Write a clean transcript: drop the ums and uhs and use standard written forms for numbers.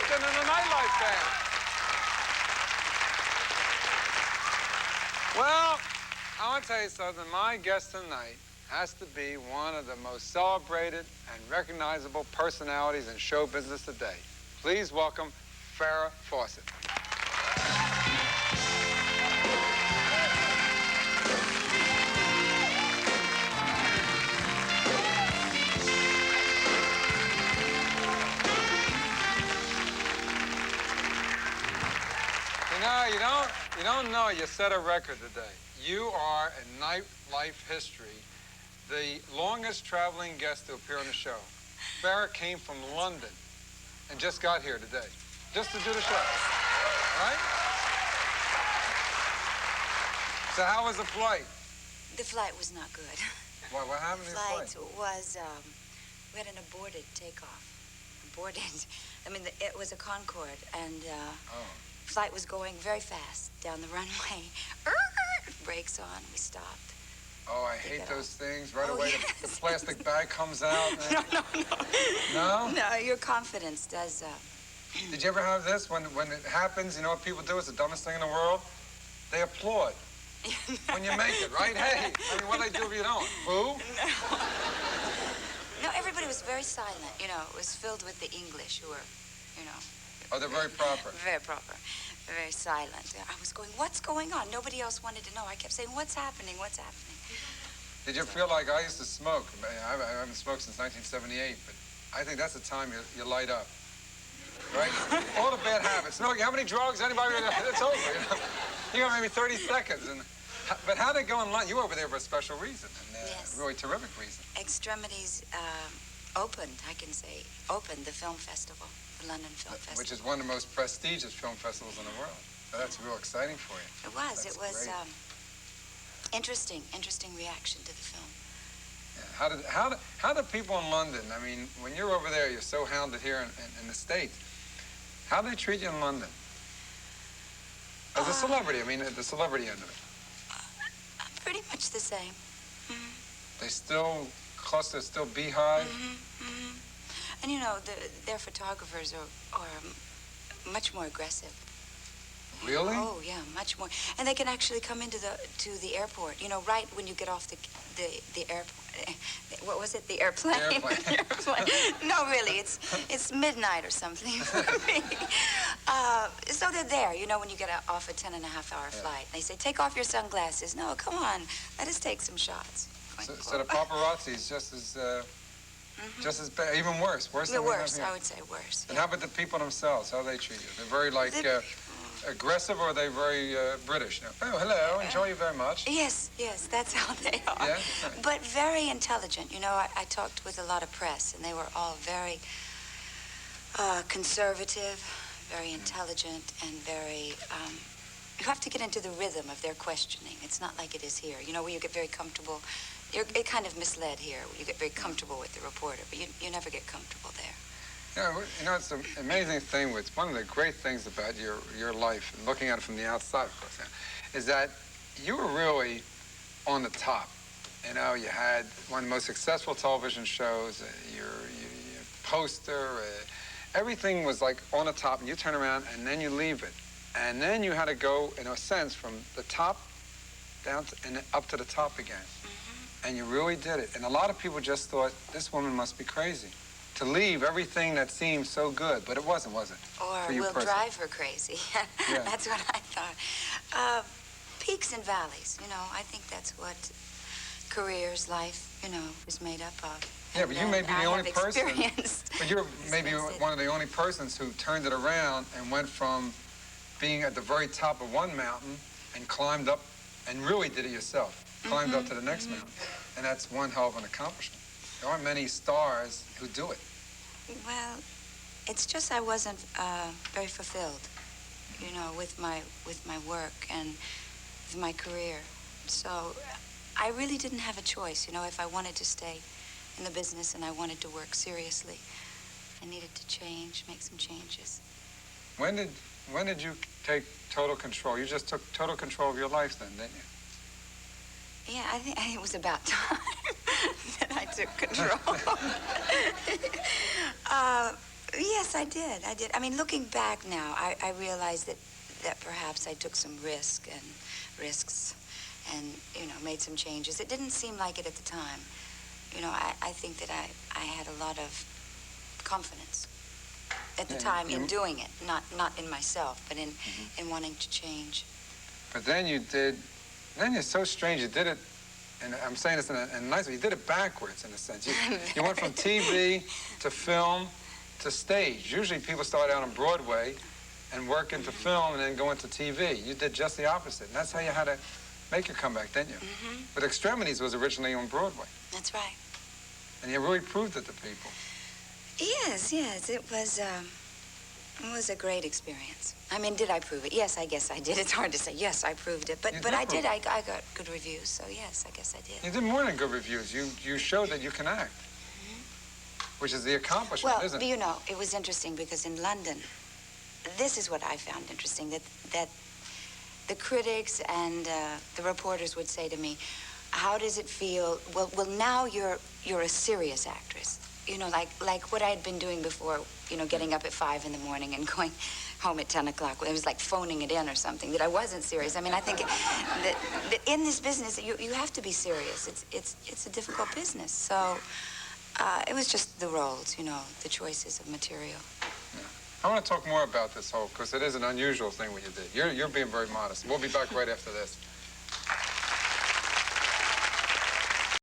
Washington and the Nightlife Band. Well, I want to tell you something. My guest tonight has to be one of the most celebrated and recognizable personalities in show business today. Please welcome Farrah Fawcett. You don't know you set a record today. You are in nightlife history the longest traveling guest to appear on the show. Farrah came from London and just got here today, just to do the show, right? So how was the flight? The flight was not good. What happened to the flight? The flight was, we had an aborted takeoff. Aborted. I mean, it was a Concorde, and flight was going very fast down the runway. Brakes on, we stopped. Oh, I hate those things. Right away, yes. The plastic bag comes out. No. No? No, your confidence does... Did you ever have this? When it happens, you know what people do? It's the dumbest thing in the world. They applaud. When you make it, right? Hey, I mean, what do they do if you don't? Boo? No, everybody was very silent. You know, it was filled with the English who were, you know... Oh, they're very proper. Very proper. Very silent. I was going, what's going on? Nobody else wanted to know. I kept saying, what's happening? What's happening? Did you feel like I used to smoke? I haven't smoked since 1978, but I think that's the time you light up, right? All the bad habits. Smoking, how many drugs? Anybody? It's over, you know? You got maybe 30 seconds. But how did it go in London? You were over there for a special reason, and yes. A really terrific reason. Extremities opened, I can say, opened the film festival, the London Film Festival. Which is one of the most prestigious film festivals in the world. So that's real exciting for you. It was. That's it was great. interesting reaction to the film. Yeah. How do people in London, I mean, when you're over there, you're so hounded here in the States. How do they treat you in London? As a celebrity, I mean, at the celebrity end of it. Pretty much the same. Mm-hmm. They still cluster, still beehive? Mm-hmm. Mm-hmm. And you know, their photographers are much more aggressive. Really? Oh yeah, much more. And they can actually come into the airport. You know, right when you get off the airport. What was it? The airplane. The airplane. Airplane. No, really, it's midnight or something for me. So they're there. You know, when you get off a 10.5-hour flight, they say, "Take off your sunglasses." No, come on, let us take some shots. So the paparazzi is just as bad, even worse. Worse than worse. I would say worse. And yeah. how about the people themselves? How they treat you? They're very like. Aggressive, or are they very British? Oh, hello, enjoy you very much. Yes, that's how they are. Yeah? But very intelligent. You know, I talked with a lot of press, and they were all very conservative, very intelligent, and very... you have to get into the rhythm of their questioning. It's not like it is here. You know, where you get very comfortable. You're kind of misled here. You get very comfortable with the reporter, but you never get comfortable there. Yeah, you know, it's an amazing thing. It's one of the great things about your life, and looking at it from the outside, of course, is that you were really on the top. You know, you had one of the most successful television shows, your poster, everything was like on the top, and you turn around, and then you leave it. And then you had to go, in a sense, from the top down and up to the top again. Mm-hmm. And you really did it. And a lot of people just thought, this woman must be crazy. To leave everything that seemed so good, but it wasn't, was it? Or we'll drive her crazy. Yeah. That's what I thought. Peaks and valleys, you know, I think that's what careers, life, you know, is made up of. Yeah, but you may be the only person. But you're maybe one of the only persons who turned it around and went from being at the very top of one mountain and climbed up and really did it yourself. Climbed up to the next mountain. And that's one hell of an accomplishment. There aren't many stars who do it. Well, it's just I wasn't very fulfilled, you know, with my work and with my career. So I really didn't have a choice, you know, if I wanted to stay in the business and I wanted to work seriously. I needed to change, make some changes. When did you take total control? You just took total control of your life then, didn't you? Yeah, I think it was about time that I took control. Yes, I did. I did. I mean, looking back now, I realize that perhaps I took some risks and, you know, made some changes. It didn't seem like it at the time. You know, I think that I had a lot of confidence at the time in doing it, not in myself, but in wanting to change. But then you're so strange, you did it, and I'm saying this in a nice way, you did it backwards in a sense. You went from TV to film to stage. Usually people start out on Broadway and work into film and then go into TV. You did just the opposite, and that's how you had to make your comeback, didn't you? But Extremities was originally on Broadway. That's right. And you really proved it to people. Yes, it was a great experience. I mean, did I prove it? Yes, I guess I did. It's hard to say, yes, I proved it. But I did. I got good reviews, so yes, I guess I did. You did more than good reviews. You showed that you can act, which is the accomplishment, isn't it? Well, you know, it was interesting because in London, this is what I found interesting, that the critics and the reporters would say to me, how does it feel? Well, now you're a serious actress. You know, like what I had been doing before, you know, getting up at 5 in the morning and going home at 10 o'clock. It was like phoning it in or something, that I wasn't serious. I mean, I think that in this business, you have to be serious. It's a difficult business. So it was just the roles, you know, the choices of material. Yeah. I want to talk more about this whole, because it is an unusual thing what you did. You're being very modest. We'll be back right after this.